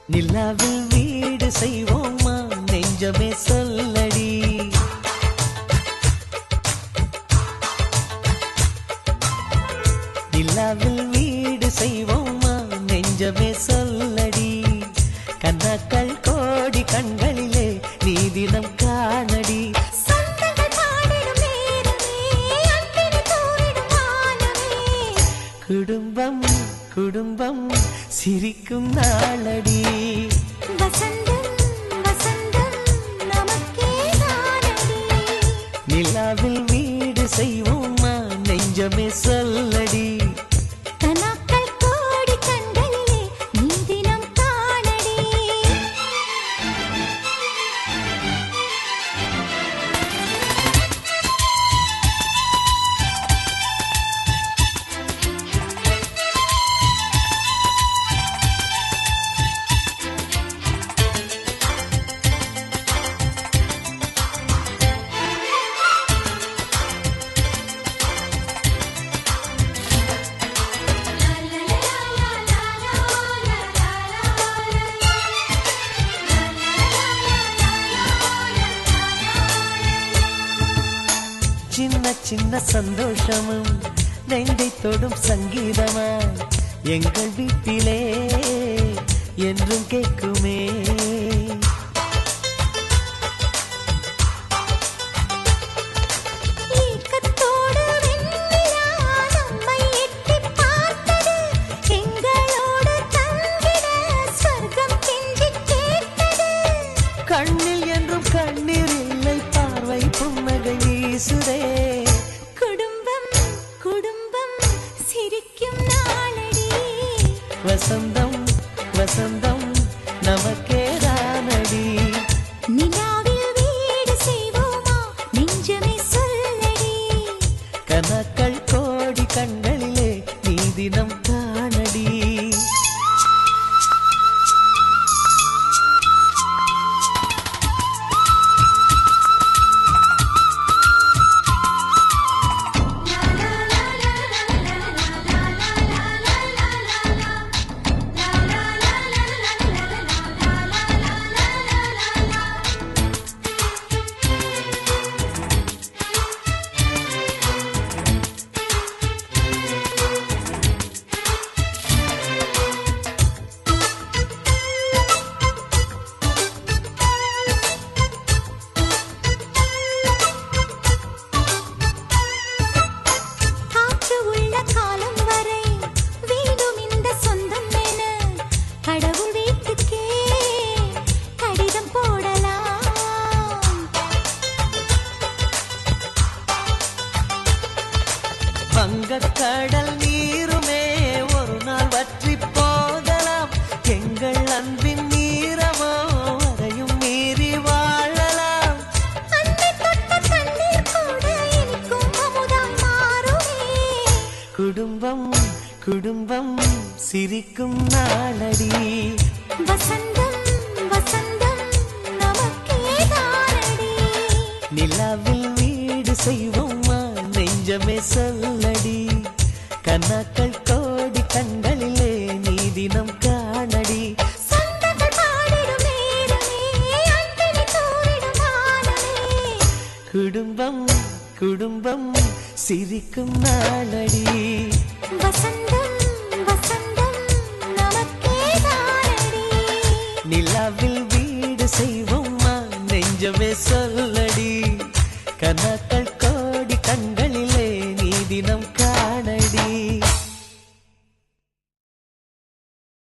நிலாவில் வீடு செய்வோமா நெஞ்சமே சொல்லடி. நிலாவில் வீடு செய்வோமா நெஞ்சமே சொல்லடி. கண்ணாக்கள் கோடி கண்களிலே நீ தினம் காணடி. குடும்பம் குடும்பம் சிரிக்கும் நாளடி. வசந்தம் வசந்தம் நமக்கே தானடி. நிலாவில் வீடு செய்வோமா நெஞ்சமே சொல்லடி. கனாக்கள் கோடி கண்களிலே நீ தினம் காணடி. சின்ன சின்ன சந்தோஷமும் நெஞ்சை தொடும் சங்கீதமாய் எங்கள் வீட்டிலே என்றும் கேட்குமே. ஏக்கத்தோடு வெண்ணிலா நம்மை எட்டிப் பார்த்தது. எங்களோடு தங்கிட ஸ்வர்க்கம் கெஞ்சிக் கேட்டது. கண்ணில் என்றும் கண்ணீர் இல்லை, பார்வை புன்னகை வீசுதே. குடும்பம் குடும்பம் சிரிக்கும் நாளடி. வசந்தம் வசந்தம் நமக்கே தானடி. நிலாவில் வீடு செய்வோமா நெஞ்சமே சொல்லடி. கனாக்கள் கோடி கண்களிலே நீ தினம் காணடி. காற்று உள்ள காலம் வரை வேண்டும் இந்த சொந்தம் என கடவுள் வீட்டுக்கே கடிதம் போடலாம். வங்கக்கடல் நீருமே ஒரு நாள் வற்றி போகலாம். எங்கள் அன்பின் நீரமோ அதையும் மீறி வாழலாம். அன்னை தொட்ட தண்ணீர் கூட இனிக்கும் அமுதம் மாறுமே. குடும்பம் குடும்பம் சிரிக்கும் நாளடி. வசந்தம் வசந்தம் நமக்கே தானடி. நிலாவில் வீடு செய்வோமா நெஞ்சமே சொல்லடி. கண்ணாக்கள் கோடி கண்களிலே நீ தினம் காணடி. சொந்தங்கள் பாடிடும் நேரமே அன்பினை தூரிடும் வானமே. குடும்பம் குடும்பம் சிரிக்கும் நாளடி. வசந்தம் வசந்தம் நமக்கே தானடி. நிலாவில் வீடு செய்வோமா நெஞ்சமே சொல்லடி. கண்ணாக்கள்